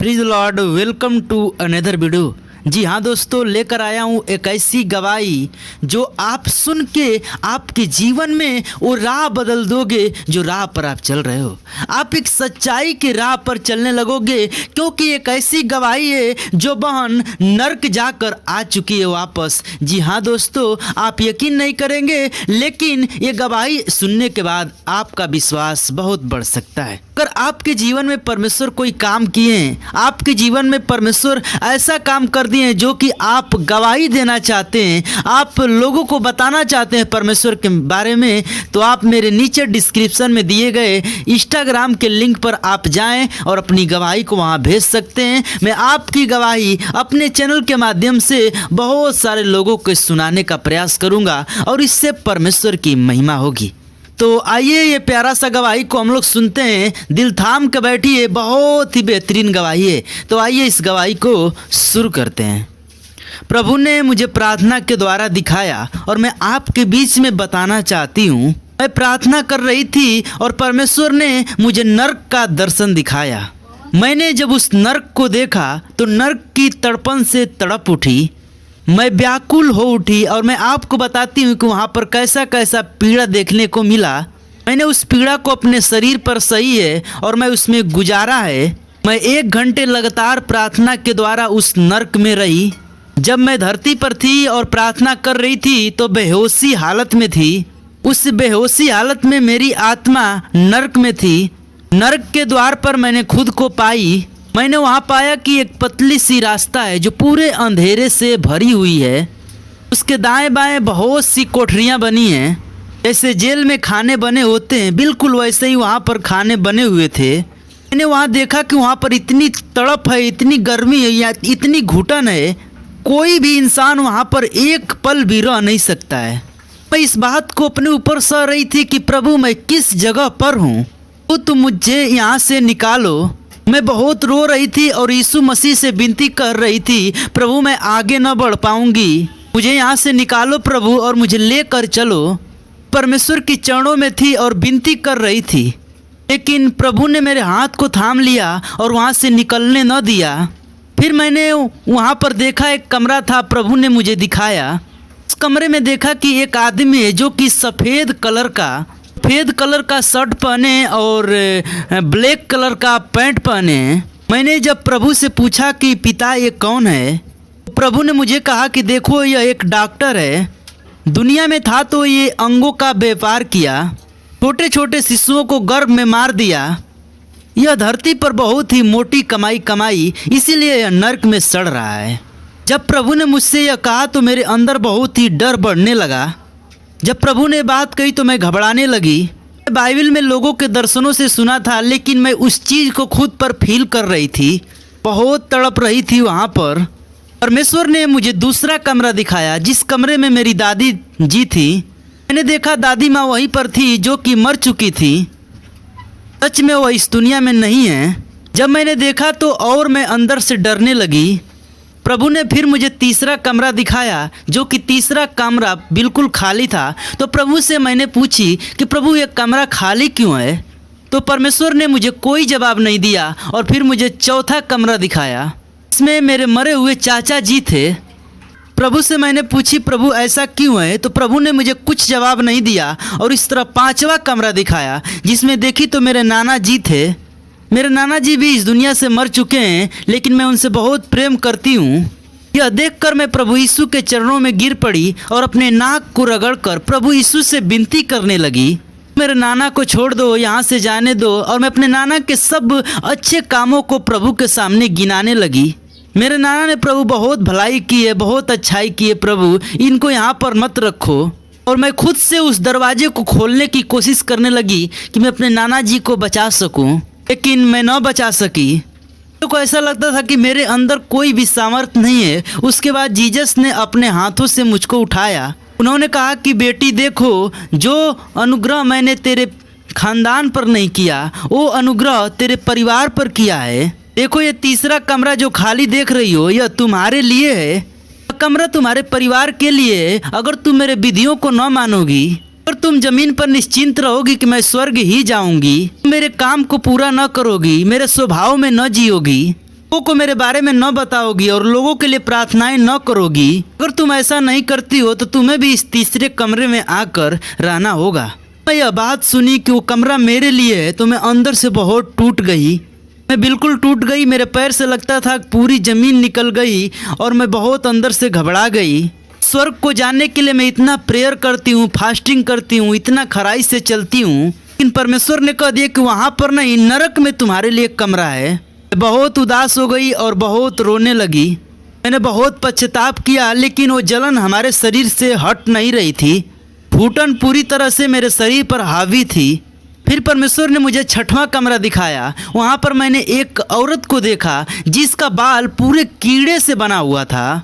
Please lord welcome to another video. जी हाँ दोस्तों, लेकर आया हूँ एक ऐसी गवाही जो आप सुन के आपके जीवन में वो राह बदल दोगे जो राह पर आप चल रहे हो। आप एक सच्चाई की राह पर चलने लगोगे, क्योंकि एक ऐसी गवाही है जो बहन नर्क जाकर आ चुकी है वापस। जी हाँ दोस्तों, आप यकीन नहीं करेंगे, लेकिन ये गवाही सुनने के बाद आपका विश्वास बहुत बढ़ सकता है। अगर आपके जीवन में परमेश्वर कोई काम किए हैं, आपके जीवन में परमेश्वर ऐसा काम कर दिए हैं जो कि आप गवाही देना चाहते हैं, आप लोगों को बताना चाहते हैं परमेश्वर के बारे में, तो आप मेरे नीचे डिस्क्रिप्शन में दिए गए इंस्टाग्राम के लिंक पर आप जाएं और अपनी गवाही को वहां भेज सकते हैं। मैं आपकी गवाही अपने चैनल के माध्यम से बहुत सारे लोगों को सुनाने का प्रयास करूंगा और इससे परमेश्वर की महिमा होगी। तो आइए ये प्यारा सा गवाही को हम लोग सुनते हैं। दिल थाम के बैठिए, बहुत ही बेहतरीन गवाही है। तो आइए इस गवाही को शुरू करते हैं। प्रभु ने मुझे प्रार्थना के द्वारा दिखाया और मैं आपके बीच में बताना चाहती हूँ। मैं प्रार्थना कर रही थी और परमेश्वर ने मुझे नर्क का दर्शन दिखाया। मैंने जब उस नर्क को देखा तो नर्क की तड़पन से तड़प उठी, मैं व्याकुल हो उठी और मैं आपको बताती हूँ कि वहाँ पर कैसा कैसा पीड़ा देखने को मिला। मैंने उस पीड़ा को अपने शरीर पर सही है और मैं उसमें गुजारा है। मैं 1 घंटे लगातार प्रार्थना के द्वारा उस नर्क में रही। जब मैं धरती पर थी और प्रार्थना कर रही थी तो बेहोशी हालत में थी। उस बेहोशी हालत में मेरी आत्मा नर्क में थी। नर्क के द्वार पर मैंने खुद को पाई। मैंने वहाँ पाया कि एक पतली सी रास्ता है जो पूरे अंधेरे से भरी हुई है। उसके दाएं बाएं बहुत सी कोठरियाँ बनी हैं, जैसे जेल में खाने बने होते हैं, बिल्कुल वैसे ही वहाँ पर खाने बने हुए थे। मैंने वहाँ देखा कि वहाँ पर इतनी तड़प है, इतनी गर्मी है या इतनी घुटन है, कोई भी इंसान वहाँ पर एक पल भी रह नहीं सकता है। मैं इस बात को अपने ऊपर सह रही थी कि प्रभु मैं किस जगह पर हूँ, तो तुम मुझे यहाँ से निकालो। मैं बहुत रो रही थी और यीशु मसीह से विनती कर रही थी, प्रभु मैं आगे न बढ़ पाऊंगी, मुझे यहाँ से निकालो प्रभु और मुझे लेकर चलो। परमेश्वर की चरणों में थी और विनती कर रही थी, लेकिन प्रभु ने मेरे हाथ को थाम लिया और वहाँ से निकलने न दिया। फिर मैंने वहाँ पर देखा एक कमरा था, प्रभु ने मुझे दिखाया। उस कमरे में देखा कि एक आदमी है जो कि सफ़ेद कलर का शर्ट पहने और ब्लैक कलर का पैंट पहने। मैंने जब प्रभु से पूछा कि पिता ये कौन है, प्रभु ने मुझे कहा कि देखो यह एक डॉक्टर है। दुनिया में था तो ये अंगों का व्यापार किया, छोटे छोटे शिशुओं को गर्भ में मार दिया। यह धरती पर बहुत ही मोटी कमाई, इसीलिए यह नर्क में सड़ रहा है। जब प्रभु ने मुझसे यह कहा तो मेरे अंदर बहुत ही डर बढ़ने लगा। जब प्रभु ने बात कही तो मैं घबराने लगी। बाइबल में लोगों के दर्शनों से सुना था, लेकिन मैं उस चीज़ को खुद पर फील कर रही थी, बहुत तड़प रही थी वहाँ पर। परमेश्वर ने मुझे दूसरा कमरा दिखाया, जिस कमरे में मेरी दादी जी थी। मैंने देखा दादी माँ वहीं पर थी जो कि मर चुकी थी। सच में वह इस दुनिया में नहीं है। जब मैंने देखा तो और मैं अंदर से डरने लगी। प्रभु ने फिर मुझे तीसरा कमरा दिखाया, जो कि तीसरा कमरा बिल्कुल खाली था। तो प्रभु से मैंने पूछी कि प्रभु ये कमरा खाली क्यों है, तो परमेश्वर ने मुझे कोई जवाब नहीं दिया और फिर मुझे चौथा कमरा दिखाया। इसमें मेरे मरे हुए चाचा जी थे। प्रभु से मैंने पूछी प्रभु ऐसा क्यों है, तो प्रभु ने मुझे कुछ जवाब नहीं दिया और इस तरह 5वां कमरा दिखाया, जिसमें देखी तो मेरे नाना जी थे। मेरे नाना जी भी इस दुनिया से मर चुके हैं, लेकिन मैं उनसे बहुत प्रेम करती हूँ। यह देखकर मैं प्रभु यीशु के चरणों में गिर पड़ी और अपने नाक को रगड़कर प्रभु यीशु से विनती करने लगी, मेरे नाना को छोड़ दो, यहाँ से जाने दो। और मैं अपने नाना के सब अच्छे कामों को प्रभु के सामने गिनाने लगी। मेरे नाना ने प्रभु बहुत भलाई की है, बहुत अच्छाई की है, प्रभु इनको यहाँ पर मत रखो। और मैं खुद से उस दरवाजे को खोलने की कोशिश करने लगी कि मैं अपने नाना जी को बचा सकूँ, लेकिन मैं न बचा सकी। तो ऐसा लगता था कि मेरे अंदर कोई भी सामर्थ्य नहीं है। उसके बाद जीसस ने अपने हाथों से मुझको उठाया। उन्होंने कहा कि बेटी देखो, जो अनुग्रह मैंने तेरे खानदान पर नहीं किया, वो अनुग्रह तेरे परिवार पर किया है। देखो ये तीसरा कमरा जो खाली देख रही हो, यह तुम्हारे लिए है। यह कमरा तुम्हारे परिवार के लिए है। अगर तुम मेरे विधियों को न मानोगी, अगर तुम जमीन पर निश्चिंत रहोगी कि मैं स्वर्ग ही जाऊंगी, मेरे काम को पूरा न करोगी, मेरे स्वभाव में न जियोगी, लोगों को मेरे बारे में न बताओगी और लोगों के लिए प्रार्थनाएं न करोगी, अगर तुम ऐसा नहीं करती हो तो तुम्हें भी इस तीसरे कमरे में आकर रहना होगा। मैं यह बात सुनी कि वो कमरा मेरे लिए है तो मैं अंदर से बहुत टूट गई। मैं बिल्कुल टूट गई, मेरे पैर से लगता था कि पूरी ज़मीन निकल गई और मैं बहुत अंदर से घबरा गई। स्वर्ग को जानने के लिए मैं इतना प्रेयर करती हूँ, फास्टिंग करती हूँ, इतना खराई से चलती हूँ, लेकिन परमेश्वर ने कह दिया कि वहाँ पर नहीं, नरक में तुम्हारे लिए एक कमरा है। मैं बहुत उदास हो गई और बहुत रोने लगी। मैंने बहुत पश्चाताप किया, लेकिन वो जलन हमारे शरीर से हट नहीं रही थी। घुटन पूरी तरह से मेरे शरीर पर हावी थी। फिर परमेश्वर ने मुझे छठवां कमरा दिखाया। वहाँ पर मैंने एक औरत को देखा जिसका बाल पूरे कीड़े से बना हुआ था।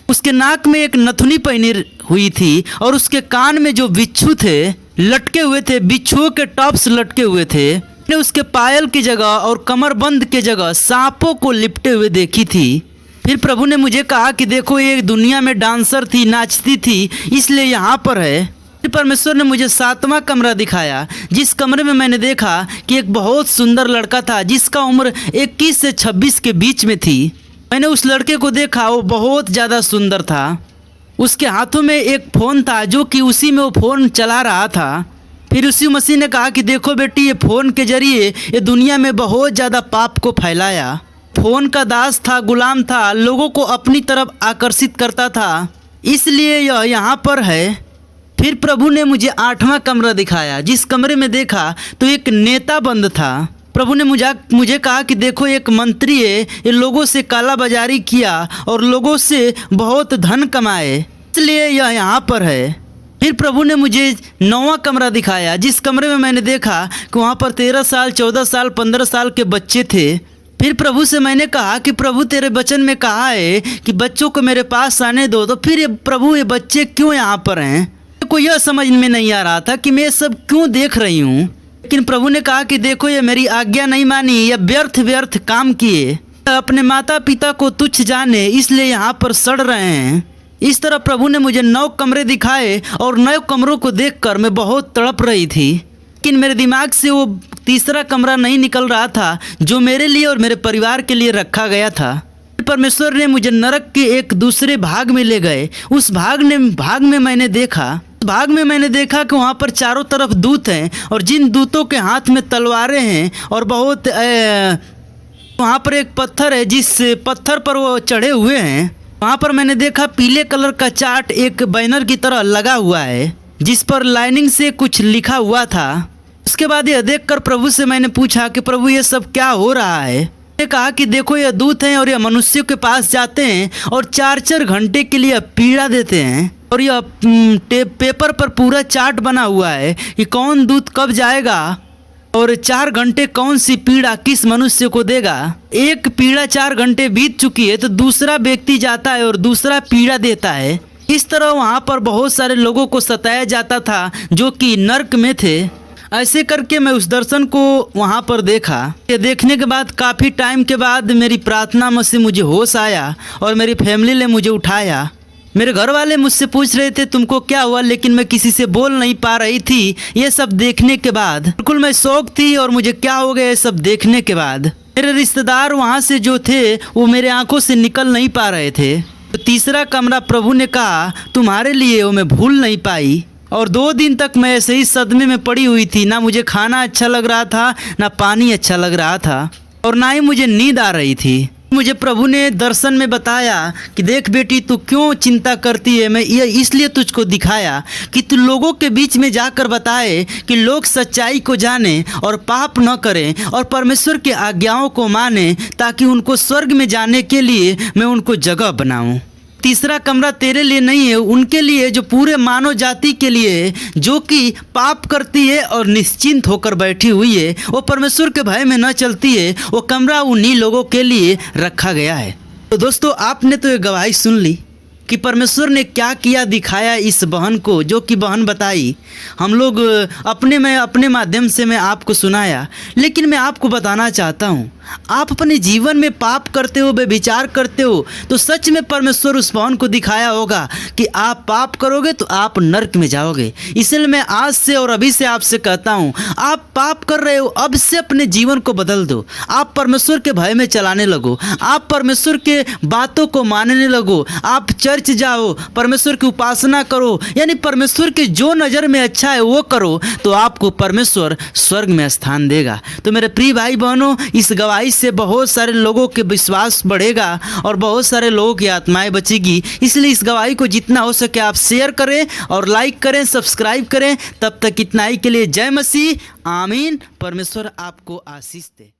उसके नाक में एक नथुनी पहनी हुई थी और उसके कान में जो बिच्छू थे लटके हुए थे, बिच्छुओं के टॉप्स लटके हुए थे। मैंने उसके पायल की जगह और कमरबंद की जगह सांपों को लिपटे हुए देखी थी। फिर प्रभु ने मुझे कहा कि देखो, ये दुनिया में डांसर थी, नाचती थी, इसलिए यहाँ पर है। फिर परमेश्वर ने मुझे सातवां कमरा दिखाया, जिस कमरे में मैंने देखा कि एक बहुत सुंदर लड़का था जिसका उम्र 21 से 26 के बीच में थी। मैंने उस लड़के को देखा, वो बहुत ज़्यादा सुंदर था। उसके हाथों में एक फ़ोन था जो कि उसी में वो फ़ोन चला रहा था। फिर उसी मसीह ने कहा कि देखो बेटी, ये फ़ोन के जरिए ये दुनिया में बहुत ज़्यादा पाप को फैलाया। फ़ोन का दास था, गुलाम था, लोगों को अपनी तरफ आकर्षित करता था, इसलिए यह यहाँ पर है। फिर प्रभु ने मुझे आठवां कमरा दिखाया, जिस कमरे में देखा तो एक नेता बंद था। प्रभु ने मुझे कहा कि देखो, एक मंत्री है, ये लोगों से काला बाजारी किया और लोगों से बहुत धन कमाए, इसलिए यह यहाँ पर है। फिर प्रभु ने मुझे नौवां कमरा दिखाया, जिस कमरे में मैंने देखा कि वहाँ पर 13 साल, 14 साल, 15 साल के बच्चे थे। फिर प्रभु से मैंने कहा कि प्रभु, तेरे वचन में कहा है कि बच्चों को मेरे पास आने दो, तो फिर प्रभु ये बच्चे क्यों यहाँ पर हैं? को यह समझ में नहीं आ रहा था कि मैं सब क्यों देख रही हूँ। लेकिन प्रभु ने कहा कि देखो, ये मेरी आज्ञा नहीं मानी, ये व्यर्थ व्यर्थ काम किए, अपने माता पिता को तुच्छ जाने, इसलिए यहाँ पर सड़ रहे हैं। इस तरह प्रभु ने मुझे 9 कमरे दिखाए और 9 कमरों को देखकर मैं बहुत तड़प रही थी, लेकिन मेरे दिमाग से वो तीसरा कमरा नहीं निकल रहा था जो मेरे लिए और मेरे परिवार के लिए रखा गया था। परमेश्वर ने मुझे नरक के एक दूसरे भाग में ले गए। उस भाग में मैंने देखा कि वहाँ पर चारों तरफ दूत हैं और जिन दूतों के हाथ में तलवारें हैं और बहुत वहाँ पर एक पत्थर है, जिस पत्थर पर वो चढ़े हुए हैं। वहाँ पर मैंने देखा पीले कलर का चार्ट एक बैनर की तरह लगा हुआ है, जिस पर लाइनिंग से कुछ लिखा हुआ था। उसके बाद यह देखकर प्रभु से मैंने पूछा कि प्रभु, ये सब क्या हो रहा है? ने कहा कि देखो, ये दूत हैं और ये मनुष्यों के पास जाते हैं और 4-4 घंटे के लिए पीड़ा देते हैं, और यह पेपर पर पूरा चार्ट बना हुआ है कि कौन दूत कब जाएगा और 4 घंटे कौन सी पीड़ा किस मनुष्य को देगा। एक पीड़ा 4 घंटे बीत चुकी है तो दूसरा व्यक्ति जाता है और दूसरा पीड़ा देता है। इस तरह वहाँ पर बहुत सारे लोगों को सताया जाता था जो कि नर्क में थे। ऐसे करके मैं उस दर्शन को वहाँ पर देखा। ये देखने के बाद काफ़ी टाइम के बाद मेरी प्रार्थना में से मुझे होश आया और मेरी फैमिली ने मुझे उठाया। मेरे घर वाले मुझसे पूछ रहे थे तुमको क्या हुआ, लेकिन मैं किसी से बोल नहीं पा रही थी। ये सब देखने के बाद बिल्कुल मैं शौक थी और मुझे क्या हो गया ये सब देखने के बाद। मेरे रिश्तेदार वहाँ से जो थे वो मेरे आंखों से निकल नहीं पा रहे थे। तो तीसरा कमरा प्रभु ने कहा तुम्हारे लिए वो मैं भूल नहीं पाई। और 2 दिन तक मैं ऐसे ही सदमे में पड़ी हुई थी। ना मुझे खाना अच्छा लग रहा था, ना पानी अच्छा लग रहा था, और ना ही मुझे नींद आ रही थी। मुझे प्रभु ने दर्शन में बताया कि देख बेटी, तू क्यों चिंता करती है। मैं ये इसलिए तुझको दिखाया कि तू लोगों के बीच में जाकर बताए कि लोग सच्चाई को जाने और पाप न करें और परमेश्वर की आज्ञाओं को माने, ताकि उनको स्वर्ग में जाने के लिए मैं उनको जगह बनाऊं। तीसरा कमरा तेरे लिए नहीं है, उनके लिए जो पूरे मानव जाति के लिए है, जो कि पाप करती है और निश्चिंत होकर बैठी हुई है, वो परमेश्वर के भय में न चलती है। वो कमरा उन्हीं लोगों के लिए रखा गया है। तो दोस्तों, आपने तो ये गवाही सुन ली कि परमेश्वर ने क्या किया दिखाया इस बहन को, जो कि बहन बताई। हम लोग अपने माध्यम से मैं आपको सुनाया, लेकिन मैं आपको बताना चाहता हूँ आप अपने जीवन में पाप करते हो, बेविचार करते हो, तो सच में परमेश्वर उस पवन को दिखाया होगा कि आप पाप करोगे तो आप नरक में जाओगे। इसलिए मैं आज से और अभी से आपसे कहता हूँ, आप पाप कर रहे हो, अब से अपने जीवन को बदल दो। आप परमेश्वर के भय में चलाने लगो, आप परमेश्वर के बातों को मानने लगो, आप चर्च जाओ, परमेश्वर की उपासना करो, यानी परमेश्वर के जो नज़र में अच्छा है वो करो, तो आपको परमेश्वर स्वर्ग में स्थान देगा। तो मेरे प्रिय भाई बहनों, इस गवाही से बहुत सारे लोगों के विश्वास बढ़ेगा और बहुत सारे लोगों की आत्माएं बचेगी। इसलिए इस गवाही को जितना हो सके आप शेयर करें और लाइक करें, सब्सक्राइब करें। तब तक इतना ही के लिए जय मसीह, आमीन। परमेश्वर आपको आशीष दे।